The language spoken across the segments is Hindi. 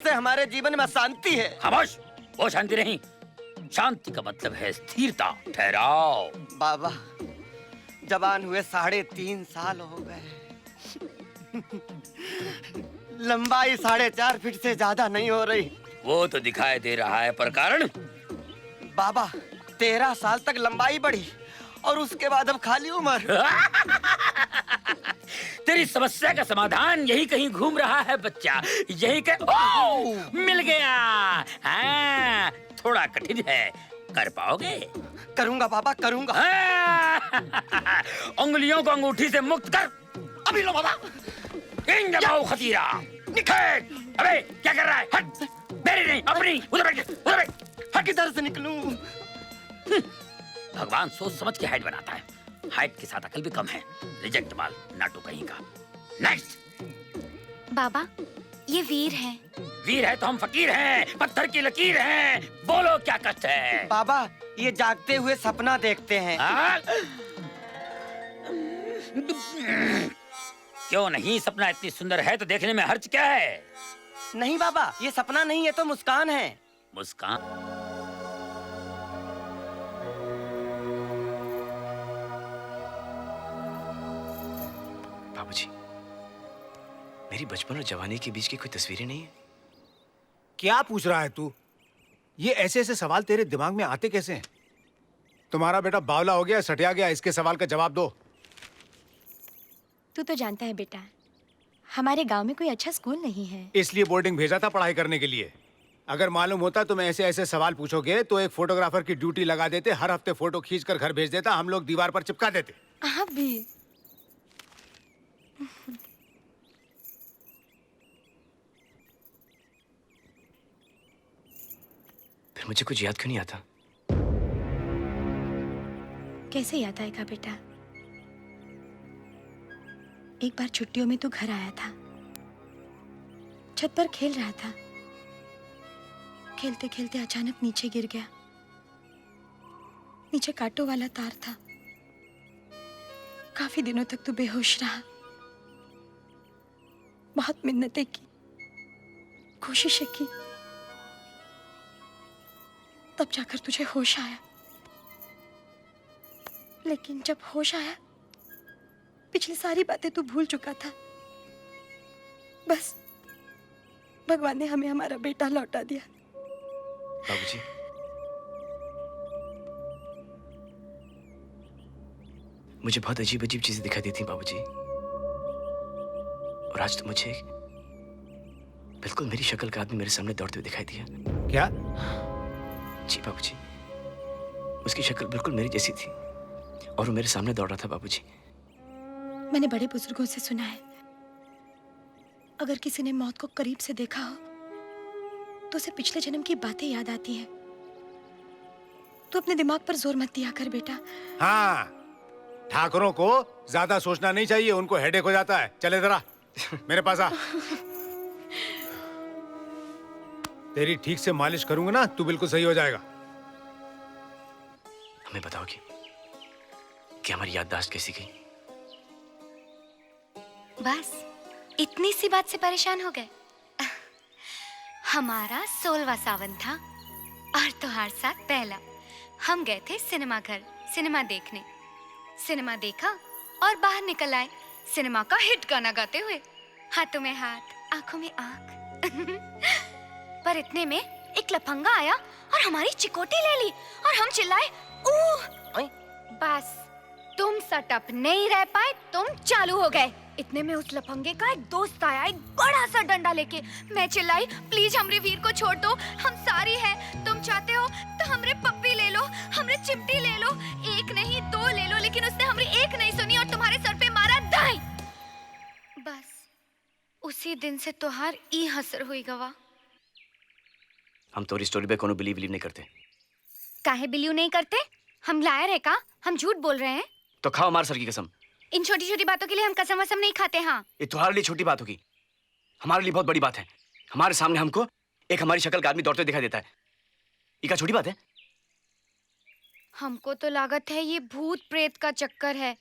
से हमारे जीवन में शांति है। खामोश, वो शांति नहीं, शांति का मतलब है स्थिरता, ठहराव। बाबा, जवान हुए 3.5 साल हो गए। लंबाई 4.5 फीट से ज्यादा नहीं हो रही। वो तो दिखाई दे रहा है, पर कारण? बाबा, 13 साल तक लंबाई बढ़ी और उसके बाद अब खाली उम्र। तेरी समस्या का समाधान यही कहीं घूम रहा है बच्चा, यही मिल गया। हाँ, थोड़ा कठिन है, कर पाओगे? करूंगा बाबा, करूंगा। उंगलियों को अंगूठी से मुक्त कर। अभी लो बाबा। इन जमाओ खतीरा। निकल। अबे क्या कर रहा है? हट। मेरी नहीं, अपनी। उधर बैठ, उधर बैठ। हट। किधर से निकलूं? भगवान सोच समझ के हाइट बनाता है, हाइट के साथ अकल भी कम है। रिजेक्ट माल, नाटू कहीं का। नेक्स्ट। बाबा, ये वीर हैं। वीर है तो हम फकीर हैं, पत्थर की लकीर हैं। बोलो क्या कष्ट है? बाबा, ये जागते हुए सपना देखते हैं। क्यों नहीं? सपना इतनी सुंदर है तो देखने में हर्ज क्या है? नहीं बाबा, ये सपना नहीं है तो मुस्कान है। मुस्कान? बाबूजी, मेरी बचपन और जवानी के बीच की कोई तस्वीरें नहीं है? क्या पूछ रहा है तू? ये ऐसे ऐसे सवाल तेरे दिमाग में आते कैसे हैं? तुम्हारा बेटा बावला हो गया, सटिया गया, इसके सवाल का जवाब दो। तू तो जानता है बेटा, हमारे गांव में कोई अच्छा स्कूल नहीं है, इसलिए बोर्डिंग भेजा था पढ़ाई करने के लिए। अगर मालूम होता तुम ऐसे ऐसे सवाल पूछोगे तो एक फोटोग्राफर की ड्यूटी लगा देते, हर हफ्ते फोटो खींचकर घर भेज देता, हम लोग दीवार पर चिपका देते। आप भी। फिर मुझे कुछ याद क्यों नहीं आता? कैसे याद आएगा बेटा? एक बार छुट्टियों में तू घर आया था, छत पर खेल रहा था, खेलते खेलते अचानक नीचे गिर गया। नीचे कांटों वाला तार था। काफी दिनों तक तू बेहोश रहा। बहुत मिन्नतें की, कोशिशें की, तब जाकर तुझे होश आया। लेकिन जब होश आया, पिछली सारी बातें तू भूल चुका था। बस भगवान ने हमें हमारा बेटा लौटा दिया। बाबूजी, मुझे बहुत अजीब अजीब चीजें दिखाई देती बाबूजी, और आज तो मुझे बिल्कुल मेरी शक्ल का आदमी मेरे सामने दौड़ते हुए दिखाई दिया। क्या? जी बाबूजी, उसकी शक्ल बिल्कुल मेरी जैसी थी और वो मेरे सामने दौड़ रहा था बाबूजी। मैंने बड़े बुजुर्गों से सुना है, अगर किसी ने मौत को करीब से देखा हो तो उसे पिछले जन्म की बातें याद आती हैं। तू अपने दिमाग पर जोर मत दिया कर बेटा। हाँ, ठाकुरों को ज्यादा सोचना नहीं चाहिए, उनको हेडेक हो जाता है। चले जरा मेरे पास आ। तेरी ठीक से मालिश करूंगा ना, तू बिल्कुल सही हो जाएगा। हमें बताओगे कि हमारी याददाश्त कैसी गई? बस इतनी सी बात से परेशान हो गए? हमारा 16वां सावन था और तुम्हारे साथ पहला। हम गए थे सिनेमा घर सिनेमा देखने। सिनेमा देखा और बाहर निकल आए सिनेमा का हिट गाना गाते हुए, हाथों में हाथ, आंखों में आंख। पर इतने में एक लफंगा आया और हमारी चिकोटी ले ली और हम चिल्लाए, ऊह! बस तुम सटअप नहीं रह पाए, तुम चालू हो गए। इतने में उस लफंगे का एक दोस्त आया, एक बड़ा सा डंडा लेके। मैं चिल्लाई, प्लीज हमरे वीर को छोड़ दो, हम सारी हैं, तुम चाहते हो तो हमरे पप्पी ले लो, हमरे चिमटी ले लो, एक नहीं 2 ले लो। लेकिन उसने हमारी एक नहीं सुनी और तुम्हारे सर पे मारा दाई। बस उसी दिन से तोहार ई हसर हुई गवा। हम तोरी स्टोरी पे कोनो बिलीव नहीं करते। काहे बिलीव नहीं करते? हम लायर है का? हम झूठ बोल रहे हैं? तो खाओ हमारे सर की कसम। इन छोटी छोटी बातों के लिए हम कसम वसम नहीं खाते। हाँ, ये तुम्हारे लिए छोटी बात होगी, हमारे लिए बहुत बड़ी बात है। हमारे सामने हमको एक हमारी शक्ल का आदमी दौड़ते दिखाई देता है, ये क्या छोटी बात है? हमको तो लागत है ये भूत प्रेत का चक्कर है।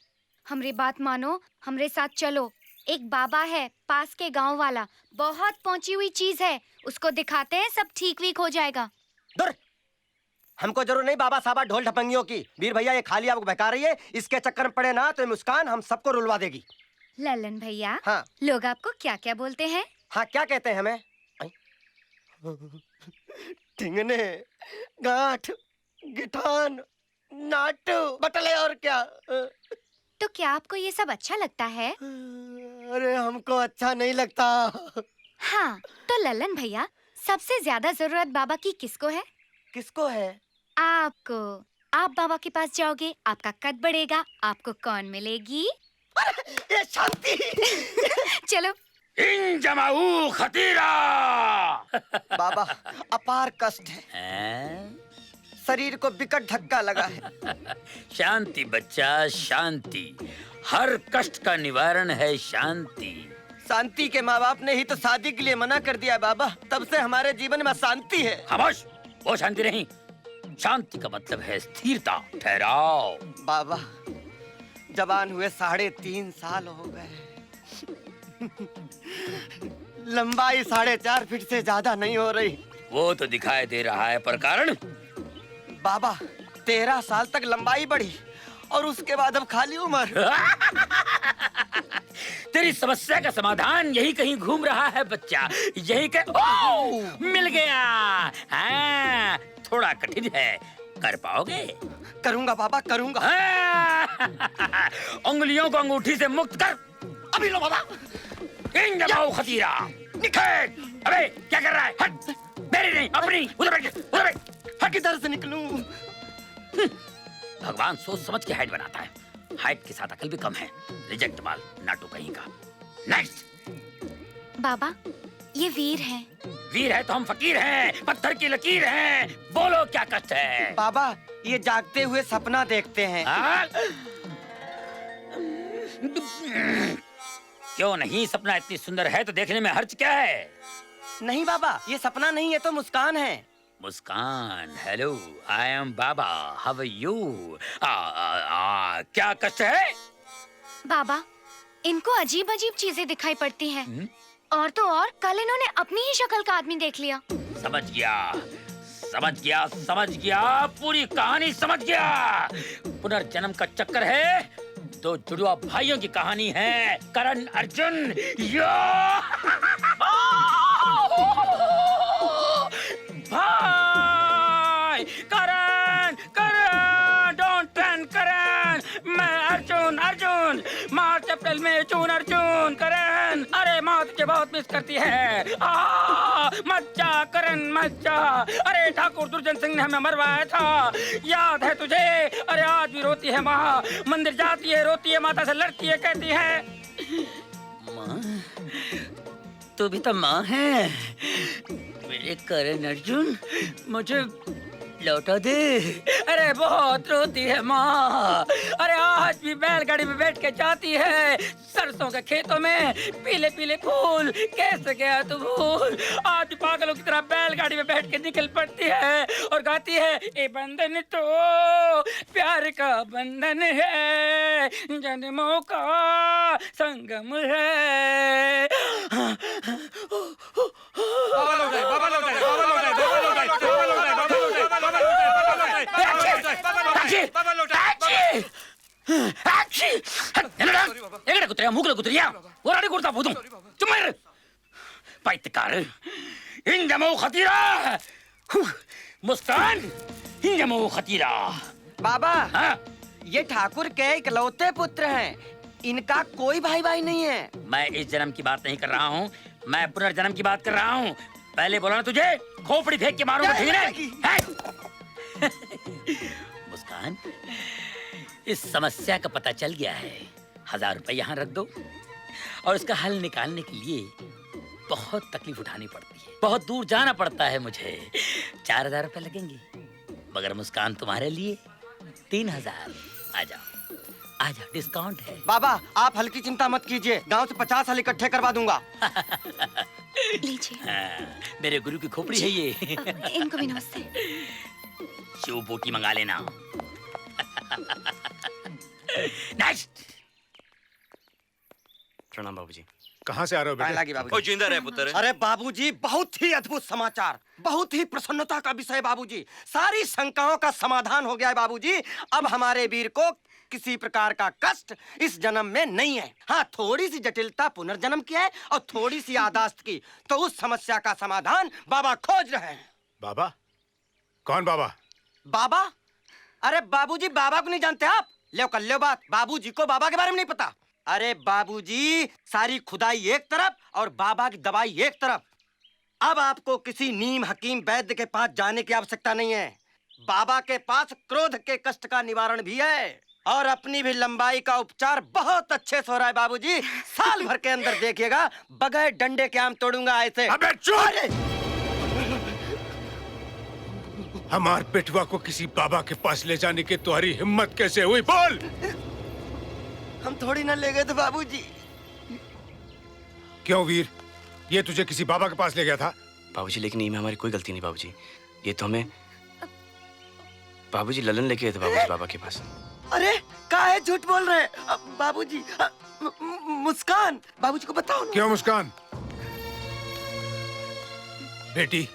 हमरी बात मानो, हमरे साथ चलो, एक बाबा है पास के गांव वाला, बहुत पहुंची हुई चीज है, उसको दिखाते हैं, सब ठीक वीक हो जाएगा। दूर, हमको जरूर नहीं बाबा साबा ढोल ढपंगियों की। वीर भैया ये खाली आपको बहका रही है, इसके चक्कर में पड़े ना तो ये मुस्कान हम सबको रुलवा देगी। ललन भैया, हाँ लोग आपको क्या क्या बोलते हैं? हाँ, क्या कहते हैं हमें? ठिंगने, गांठ, गिठान, नाटू, बटले और क्या। तो क्या आपको ये सब अच्छा लगता है? अरे हमको अच्छा नहीं लगता। हाँ, तो ललन भैया, सबसे ज्यादा जरूरत बाबा की किसको है? किसको है? आपको। आप बाबा के पास जाओगे, आपका कद बढ़ेगा, आपको कौन मिलेगी? ये शांति। चलो। इन जमाऊ खतीरा। बाबा अपार कष्ट है, हैं? शरीर को विकट धक्का लगा है। शांति बच्चा, शांति। हर कष्ट का निवारण है शांति। शांति के माँ बाप ने ही तो शादी के लिए मना कर दिया बाबा, तब से हमारे जीवन में शांति है। खामोश, वो शांति नहीं। शांति का मतलब है स्थिरता, ठहराव। बाबा जवान हुए 3.5 साल हो गए, लंबाई 4.5 फीट से ज्यादा नहीं हो रही। वो तो दिखाई दे रहा है, पर कारण? बाबा 13 साल तक लंबाई बढ़ी और उसके बाद अब खाली उम्र। तेरी समस्या का समाधान यही कहीं घूम रहा है बच्चा, यही मिल गया। हाँ, थोड़ा कठिन है, कर पाओगे? करूंगा बाबा, करूंगा। उंगलियों को अंगूठी से मुक्त कर। अभी लो बाबा। इन जमाओ खतीरा। अबे क्या कर रहा है? हट, मेरी नहीं अपनी। उधर बैठ, उधर बैठ। हट। किधर से निकलूं? भगवान सोच समझ के हाइट बनाता है, हाइट के साथ अकल भी कम है। रिजेक्ट माल, नाटू कहीं का। नेक्स्ट। बाबा, ये वीर हैं। वीर है तो हम फकीर हैं, पत्थर की लकीर हैं। बोलो क्या कष्ट है? बाबा ये जागते हुए सपना देखते हैं। क्यों नहीं? सपना इतनी सुंदर है तो देखने में हर्ज क्या है? नहीं बाबा, ये सपना नहीं है तो मुस्कान है। Muskan, hello, I am Baba, how are you? क्या कष्ट है? बाबा, इनको अजीब अजीब चीजें दिखाई पड़ती हैं। और तो और कल इन्होंने अपनी ही शक्ल का आदमी देख लिया। समझ गया, समझ गया, समझ गया, पूरी कहानी समझ गया। पुनर्जन्म का चक्कर है, दो जुड़वा भाइयों की कहानी है, करण अर्जुन। भाई करण, करण, डोंट रन करण। मैं अर्जुन, अर्जुन, मार्च अप्रैल में जून अर्जुन। करण, अरे माँ तुझे बहुत मिस करती है। मत जा करण, मत जा। अरे ठाकुर दुर्जन सिंह ने हमें मरवाया था, याद है तुझे? अरे आज भी रोती है माँ, मंदिर जाती है, रोती है, माता से लड़ती है, कहती है माँ तू भी तो माँ है। मेरे करण अर्जुन, मुझे लौटा दे। अरे बहुत रोती है माँ। अरे आज भी बैलगाड़ी में बैठ के जाती है सरसों के खेतों में, पीले पीले फूल कैसे गया तू भूल। आज भी पागलों की तरह बैलगाड़ी में बैठ के निकल पड़ती है और गाती है, ये बंधन तो प्यार का बंधन है, जन्मों का संगम है। मुस्कान, खतीरा। बाबा हाँ? ये ठाकुर के इकलौते पुत्र हैं, इनका कोई भाई भाई नहीं है। मैं इस जन्म की बात नहीं कर रहा हूँ, मैं पुनर्जन्म की बात कर रहा हूँ। पहले बोला ना तुझे, खोपड़ी फेंक के मारूंगा। मुस्कान, इस समस्या का पता चल गया है। 1000 रुपए यहाँ रख दो, और इसका हल निकालने के लिए बहुत तकलीफ उठानी पड़ती है, बहुत दूर जाना पड़ता है मुझे। 4000 रुपए लगेंगे, मगर मुस्कान तुम्हारे लिए 3000। आ जाओ, आ जाओ, डिस्काउंट है। बाबा आप हल्की चिंता मत कीजिए, गांव से 50 हल इकट्ठे करवा दूंगा। लीजिए। मेरे गुरु की खोपड़ी है ये। इनको भी नमस्ते। शिव बोटी मंगा लेना। नेक्स्ट। प्रणाम बाबूजी। कहाँ से आ रहे हो बेटे? लगी ओ बाबूजी। जिंदा रहे पुत्र। अरे बाबूजी, बहुत ही अद्भुत समाचार, बहुत ही प्रसन्नता का विषय बाबूजी। सारी शंकाओं का समाधान हो गया है बाबूजी। अब हमारे वीर को किसी प्रकार का कष्ट इस जन्म में नहीं है। हाँ, थोड़ी सी जटिलता पुनर्जन्म की है और थोड़ी सी यादाश्त की, तो उस समस्या का समाधान बाबा खोज रहे हैं। बाबा? कौन बाबा? बाबा? अरे बाबूजी, बाबा को नहीं जानते आप? लो कर लो बात, बाबूजी को बाबा के बारे में नहीं पता। अरे बाबूजी, सारी खुदाई एक तरफ और बाबा की दवाई एक तरफ। अब आपको किसी नीम हकीम वैद्य के पास जाने की आवश्यकता नहीं है। बाबा के पास क्रोध के कष्ट का निवारण भी है और अपनी भी लंबाई का उपचार बहुत अच्छे से हो रहा है बाबूजी। साल भर के अंदर देखिएगा, बगैर डंडे के आम तोड़ूंगा ऐसे। अबे चुप! अरे! हमार बेटवा को किसी बाबा के पास ले जाने की तुम्हारी हिम्मत कैसे हुई? बोल! हम थोड़ी ना ले गए थे बाबूजी। क्यों वीर, ये तुझे किसी बाबा के पास ले गया था? बाबूजी लेकिन इनमें हमारी कोई गलती नहीं बाबूजी। ये तो हमें बाबूजी ललन लेके गए थे बाबूजी बाबा के पास। अरे काहे झूठ बोल रहे हैं बाबूजी? मुस्कान, बाबूजी को बताओ ना। क्यों मुस्कान? बेटी,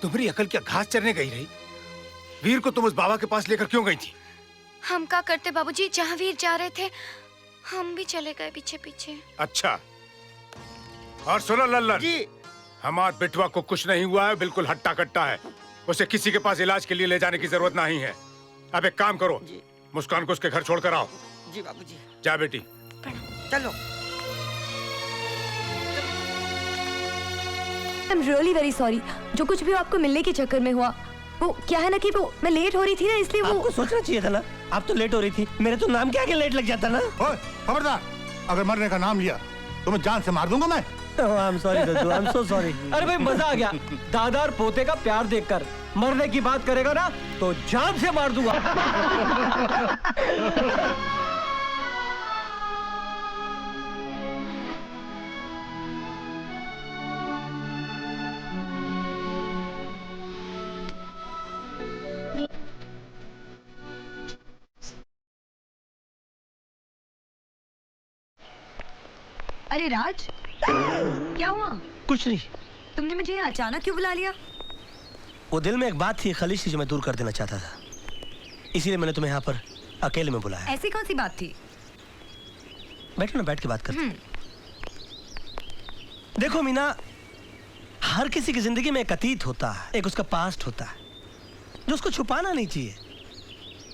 तुम्हारी अकल क्या घास चरने गई रही? वीर को तुम उस बाबा के पास लेकर क्यों गई थी? हम क्या करते बाबूजी, जहाँ वीर जा रहे थे हम भी चले गए पीछे पीछे। अच्छा, और सुनो लल्लन जी। हमार बेटवा को कुछ नहीं हुआ है, बिल्कुल हट्टा कट्टा है। उसे किसी के पास इलाज के लिए ले जाने की जरूरत नहीं है। अब एक काम करो, जी। मुस्कान को उसके घर छोड़कर आओ। जी बाबूजी। जा बेटी। चलो। I am really very sorry, जो कुछ भी आपको मिलने के चक्कर में हुआ। वो क्या है ना कि वो मैं लेट हो रही थी ना, इसलिए वो आपको सोचना चाहिए था ना, आप तो लेट हो रही थी। मेरे तो नाम के आगे लेट लग जाता ना। ओए, खबरदार! अगर मरने का नाम लिया तो मैं जान से मार दूंगा मैं। I am sorry Daddu, I am so sorry. अरे भाई मजा आ गया, दादा और पोते का प्यार देखकर। मरने की बात करेगा ना तो जान से मार दूंगा। अरे राज, क्या हुआ? कुछ नहीं। तुमने मुझे यहाँ अचानक क्यों बुला लिया? वो दिल में एक बात थी, खलीश थी, जो मैं दूर कर देना चाहता था, इसीलिए मैंने तुम्हें यहाँ पर अकेले में बुलाया। ऐसी कौन सी बात थी? बैठो ना, बैठ के बात करते। देखो मीना, हर किसी की जिंदगी में एक अतीत होता है, एक उसका पास्ट होता है, जो उसको छुपाना नहीं चाहिए,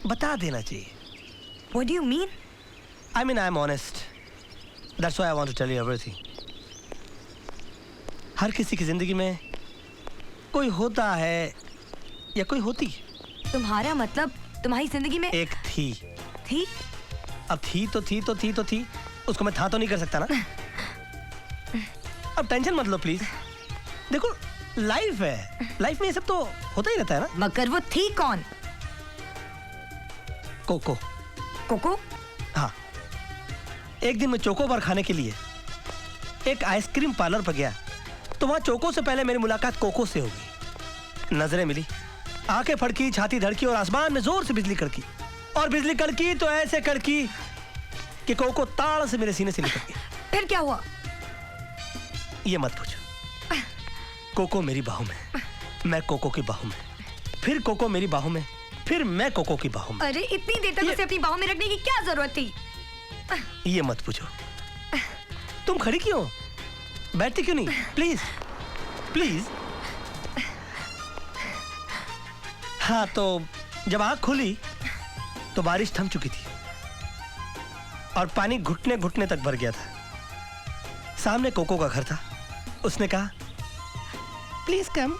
बता देना चाहिए। What do you mean? I mean, I'm honest. That's why I want to tell you everything. हर किसी की जिंदगी में कोई होता है या कोई होती है। तुम्हारा मतलब तुम्हारी जिंदगी में एक थी। थी? अब थी, उसको मैं था तो नहीं कर सकता ना। अब टेंशन मत लो प्लीज। देखो लाइफ है, लाइफ में ये सब तो होता ही रहता है ना। मगर वो थी कौन? कोको। कोको? हाँ, एक दिन मैं चोको बार खाने के लिए एक आइसक्रीम पार्लर पर गया, तो वहां चोको से पहले मेरी मुलाकात कोको से हो गई। नजरें मिली, आंखें फड़की, छाती धड़की और आसमान में जोर से बिजली कड़की, और बिजली कड़की तो ऐसे कड़की कि कोको ताड़ से मेरे सीने से लिपट गया। फिर क्या हुआ? ये मत पूछो। कोको मेरी बाहों में, मैं कोको की बाहों में, फिर कोको मेरी बाहों में, फिर मैं कोको की बाहों में। अरे इतनी देर तक उसे अपनी बाहों में रखने की क्या जरूरत थी? ये मत पूछो। तुम खड़ी क्यों, बैठती क्यों नहीं? Please please. हाँ, तो जब आंख खुली तो बारिश थम चुकी थी और पानी घुटने घुटने तक भर गया था। सामने कोको का घर था। उसने कहा प्लीज कम।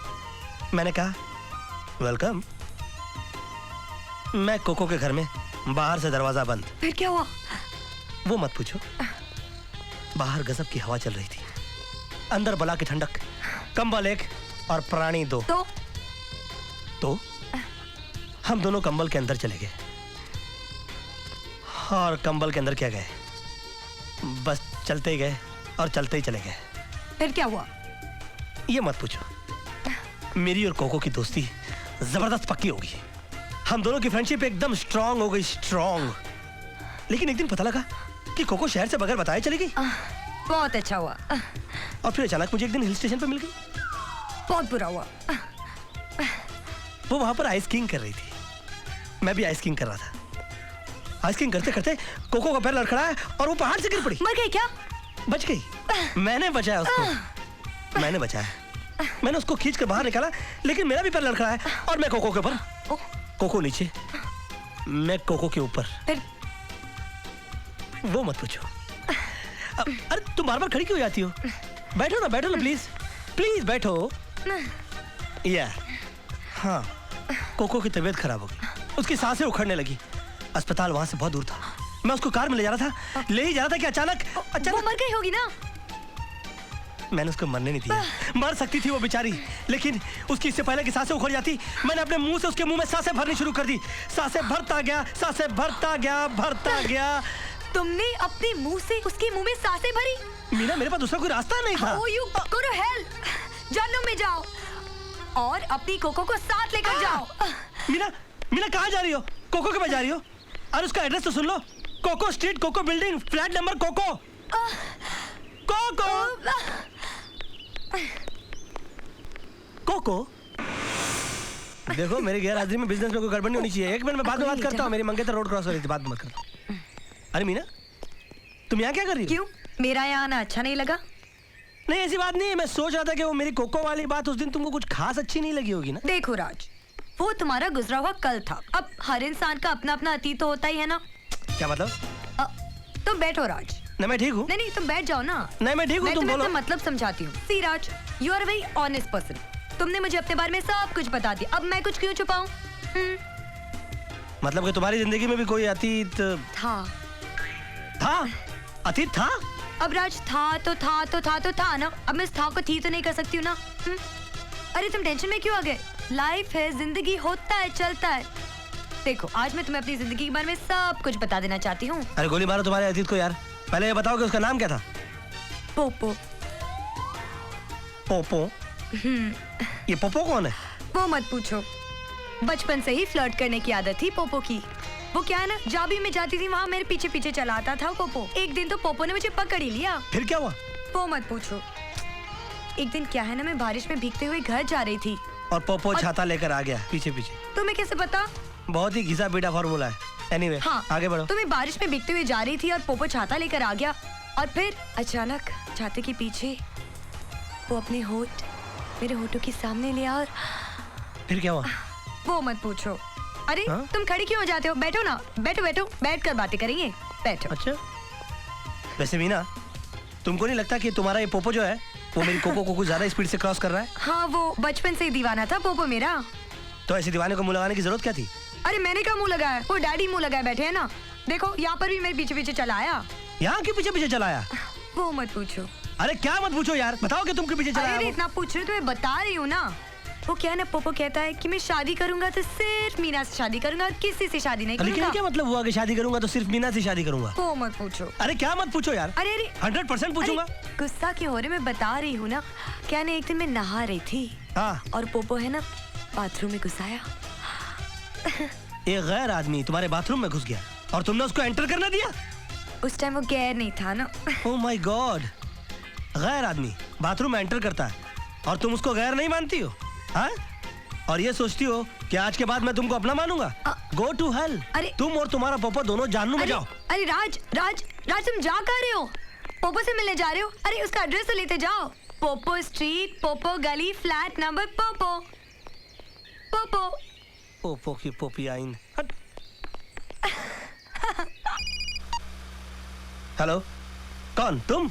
मैंने कहा वेलकम। मैं कोको के घर में, बाहर से दरवाजा बंद। फिर क्या हुआ? वो मत पूछो। बाहर गजब की हवा चल रही थी, अंदर बला की ठंडक, कंबल एक और प्राणी दो। तो हम दोनों कंबल के अंदर चले गए। और कंबल के अंदर क्या गए, बस चलते ही गए और चलते ही चले गए। फिर क्या हुआ? ये मत पूछो। मेरी और कोको की दोस्ती जबरदस्त पक्की हो गई। हम दोनों की फ्रेंडशिप एकदम स्ट्रांग हो गई, स्ट्रांग। लेकिन एक दिन पता लगा कि कोको शहर से बगैर बताए चली गई। बहुत अच्छा हुआ। और फिर अचानक मुझे एक दिन हिल स्टेशन पे मिल गई। बहुत बुरा हुआ। वो वहां पर आइस किंग कर रही थी, मैं भी आइस किंग कर रहा था। आइस किंग करते करते कोको का पैर लड़खड़ाया और वो पहाड़ से गिर पड़ी। मर गई क्या? बच गई। मैंने बचाया उसको, मैंने बचाया। मैंने उसको खींच कर बाहर निकाला, लेकिन मेरा भी पैर लड़खड़ाया और मैं कोको के ऊपर, कोको नीचे, मैं कोको के ऊपर। फिर वो मत पूछो। अरे तुम बार बार खड़ी क्यों हो जाती हो? बैठो ना प्लीज, प्लीज बैठो। या हाँ, कोको की तबीयत खराब हो गई, उसकी सांसें उखड़ने लगी। अस्पताल वहां से बहुत दूर था, मैं उसको कार में ले जा रहा था, ले ही जा रहा था कि अचानक वो मर गई होगी ना? मैंने उसको मरने नहीं दिया। मर सकती थी वो बेचारी, लेकिन उसकी इससे पहले कि सांसें उखड़ जाती, मैंने अपने मुंह से उसके मुंह में सांसें भरनी शुरू कर दी। सांसें भरता गया, सांसें भरता गया, भरता गया। तुमने अपने मुंह से उसके मुंह में सांसें भरी? मीना, मेरे पास दूसरा कोई रास्ता नहीं था। Oh, you go to hell! जहन्नुम में जाओ और अपनी कोको को साथ लेकर जाओ। मीना कहाँ जा रही हो? कोको के पास जा रही हो? और उसका एड्रेस तो सुन लो, coco street, coco building, flat number coco. Coco coco. देखो, मेरी गैरहाजिरी में बिजनेस में कोई गड़बड़ नहीं होनी चाहिए। एक मिनट में बाद में बात करता हूँ, मेरी मंगेतर रोड क्रॉस हो रही थी, बाद में बात करता हूँ। अरे मीना, तुम यहाँ क्या कर रही हो? क्यों, मेरा यहाँ आना अच्छा नहीं लगा? नहीं, ऐसी बात नहीं है। मैं सोच रहा था कि वो मेरी कोको वाली बात उस दिन तुमको कुछ खास अच्छी नहीं लगी होगी ना। देखो राज, वो तुम्हारा गुजरा हुआ कल था। अब हर इंसान का अपना अपना अतीत तो होता ही है ना। क्या मतलब? तुम बैठो राज। नहीं, मैं ठीक हूँ। नहीं, तुम बैठ जाओ ना। नहीं, मैं ठीक हूँ, तुम बोलो। मतलब समझाती हूँ। See Raj, you are very honest person. तुमने मुझे अपने बारे में सब कुछ बता दिया, अब मैं कुछ क्यों छुपाऊं? मतलब कि तुम्हारी जिंदगी में भी कोई अतीत था? अतीत था? अब राज, था ना। अब मैं इस था को थी तो नहीं कर सकती हूँ ना। अरे तुम टेंशन में क्यों आ गए? लाइफ है, जिंदगी होता है, चलता है। देखो, आज मैं तुम्हें अपनी जिंदगी के बारे में सब कुछ बता देना चाहती हूँ। अरे गोली मारो तुम्हारे अतीत को यार। पहले ये बताओ कि उसका नाम क्या था? पोपो। पोपो? ये पोपो कौन है? वो मत पूछो। बचपन से ही फ्लर्ट करने की आदत थी पोपो की। वो क्या है ना, जहाँ भी मैं जाती थी वहाँ मेरे पीछे पीछे चला आता था पोपो। एक दिन तो पोपो ने मुझे पकड़ ही लिया। फिर क्या हुआ? वो मत पूछो। एक दिन क्या है ना, मैं बारिश में भीगते हुए घर जा रही थी और पोपो छाता लेकर आ गया पीछे पीछे। तुम्हें कैसे पता? बहुत ही घिसा पीटा फॉर्मूला है। एनीवे, हाँ, आगे बढ़ो। तो मैं बारिश में भीगते हुए जा रही थी और पोपो छाता लेकर आ गया, और फिर अचानक छाते के पीछे वो अपने होठ मेरे होठों के सामने लिया। और फिर क्या हुआ? वो मत पूछो। अरे हाँ? तुम खड़ी क्यों हो जाते हो? बैठो ना, बैठो बैठ कर बातें करेंगे, बैठो। अच्छा, वैसे मीना, तुमको नहीं लगता कि तुम्हारा ये पोपो जो है वो मेरी कोको को कुछ ज्यादा स्पीड से क्रॉस कर रहा है? हाँ, वो बचपन से ही दीवाना था पोपो मेरा। तो ऐसे दीवाने को मुंह लगाने की जरूरत क्या थी? अरे मैंने क्या मुंह लगाया, वो डैडी मुंह लगाए बैठे हैं ना। देखो, यहाँ पर भी मेरे पीछे पीछे चला आया। यहाँ के पीछे पीछे चलाया? वो मत पूछो। अरे क्या मत पूछो यार, बताओ कि तुमके पीछे चलाया? अरे वो? इतना पूछ रही हूँ तो मैं बता रही हूँ ना। वो क्या है ना, पोपो कहता है कि मैं शादी करूंगा तो सिर्फ मीना से शादी करूंगा, और किसी से शादी नहीं लेकिन करूंगा। क्या मतलब हुआ कि शादी करूंगा तो सिर्फ मीना से शादी करूंगा? वो मत पूछो। अरे क्या मत पूछो यार? अरे 100% पूछूंगा। गुस्सा क्यों हो रहे, मैं बता रही हूँ ना। क्या ना, एक दिन मैं नहा रही थी हाँ, और पोपो है ना बाथरूम में घुस आया। एक गैर आदमी तुम्हारे बाथरूम में घुस गया और तुमने उसको एंटर करने दिया? उस टाइम वो गैर नहीं था ना। ओह माय गॉड, गैर आदमी बाथरूम में एंटर करता है और तुम उसको गैर नहीं मानती हो? हाँ? और ये सोचती हो कि आज के बाद मैं तुमको अपना मानूंगा? Go to hell. अरे तुम और तुम्हारा पोपो दोनों जहन्नुम में जाओ। अरे राज, तुम जा कहाँ रहे हो? पोपो से मिलने जा रहे हो? अरे उसका एड्रेस तो लेते जाओ। पोपो स्ट्रीट, पोपो गली, फ्लैट नंबर पोपो। पोपो की पोपी आइन। हेलो, कौन तुम?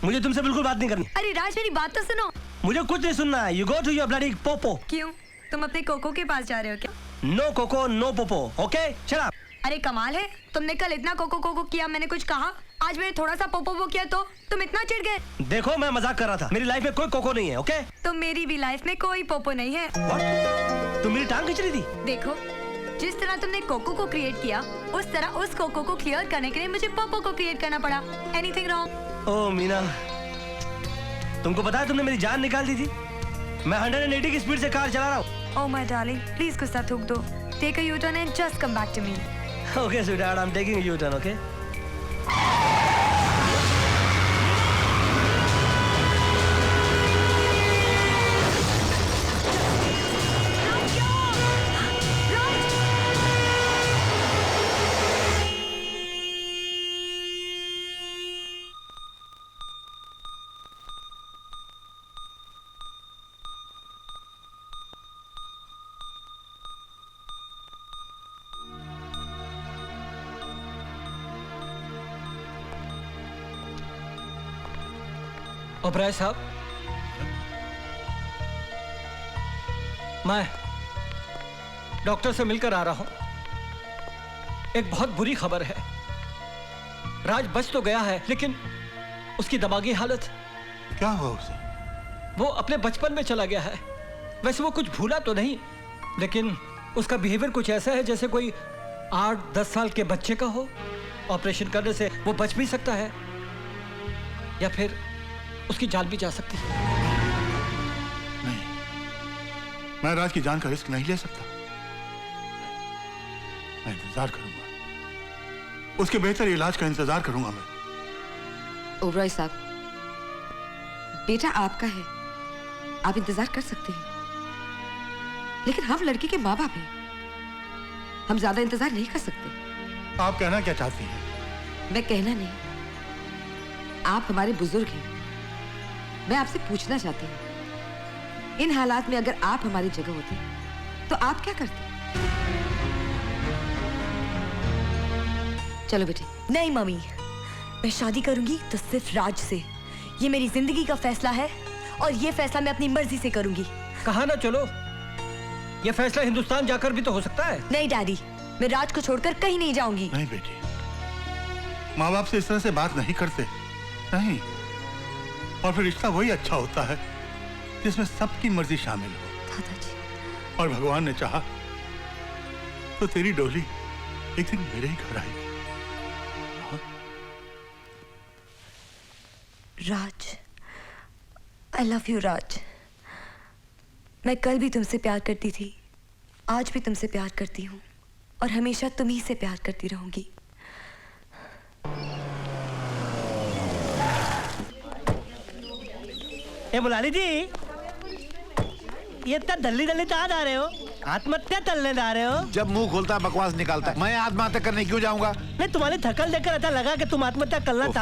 मुझे तुमसे बिल्कुल बात नहीं करनी। अरे राज, मेरी बात तो सुनो। मुझे कुछ नहीं सुनना है। You go to your bloody popo. क्यों, तुम अपने कोको के पास जा रहे हो क्या? No coco no popo, okay? Shut up. अरे कमाल है, तुमने कल इतना कोको कोको किया, मैंने कुछ कहा? आज मैंने थोड़ा सा पोपो किया तो तुम इतना चिढ़ गए। देखो, मैं मजाक कर रहा था। मेरी लाइफ में कोई कोको नहीं है, ओके? तो मेरी भी लाइफ में कोई पोपो नहीं है। What? तुम मेरी टांग खींच रही थी? देखो, जिस तरह तुमने कोको को क्रिएट किया, उस तरह उस कोको को क्लियर करने के लिए मुझे पोपो को क्रिएट करना पड़ा। Anything wrong? ओह मीना, तुमको पता है तुमने मेरी जान निकाल दी थी। मैं 180 की स्पीड से कार चला रहा हूँ। ओह माय डार्लिंग, प्लीज गुस्सा थूक दो। Take a U turn and just come back to me. Okay sweetheart, I am taking a U turn, okay? Oberoi साहब, मैं डॉक्टर से मिलकर आ रहा हूं। एक बहुत बुरी खबर है। राज बच तो गया है, लेकिन उसकी दिमागी हालत। क्या हुआ उसे? वो अपने बचपन में चला गया है। वैसे वो कुछ भूला तो नहीं, लेकिन उसका बिहेवियर कुछ ऐसा है जैसे कोई 8-10 साल के बच्चे का हो। ऑपरेशन करने से वो बच भी सकता है, या फिर उसकी जान भी जा सकती है। नहीं, मैं राज की जान का रिस्क नहीं ले सकता। मैं इंतजार करूंगा, उसके बेहतर इलाज का इंतजार करूंगा मैं। ओबराय साहब, बेटा आपका है, आप इंतजार कर सकते हैं, लेकिन हम लड़की के माँ बाप हैं, हम ज्यादा इंतजार नहीं कर सकते। आप कहना क्या चाहती हैं? मैं कहना नहीं, आप हमारे बुजुर्ग हैं। मैं आपसे पूछना चाहती हूँ, इन हालात में अगर आप हमारी जगह होते तो आप क्या करते? चलो बेटे। नहीं मम्मी, मैं शादी करूंगी तो सिर्फ राज से। ये मेरी जिंदगी का फैसला है और ये फैसला मैं अपनी मर्जी से करूंगी। कहा ना चलो, ये फैसला हिंदुस्तान जाकर भी तो हो सकता है। नहीं डैडी, मैं राज को छोड़कर कहीं नहीं जाऊंगी। नहीं बेटी, माँ बाप से इस तरह से बात नहीं करते, नहीं। और फिर रिश्ता वही अच्छा होता है जिसमें सबकी मर्जी शामिल हो। दादाजी, और भगवान ने चाहा तो तेरी डोली एक दिन मेरे ही घर आएगी। राज, आई लव यू राज। मैं कल भी तुमसे प्यार करती थी, आज भी तुमसे प्यार करती हूँ और हमेशा तुम्ही से प्यार करती रहूंगी। ए मुलानी जी, ये इतना दल्ली दल्ली कहाँ जा रहे हो? आत्महत्या करने जा रहे हो? जब मुंह खोलता है बकवास निकालता है। मैं आत्महत्या करने क्यों जाऊंगा? नहीं, तुम्हारी थकल देखकर ऐसा लगा कि तुम आत्महत्या करना चाहते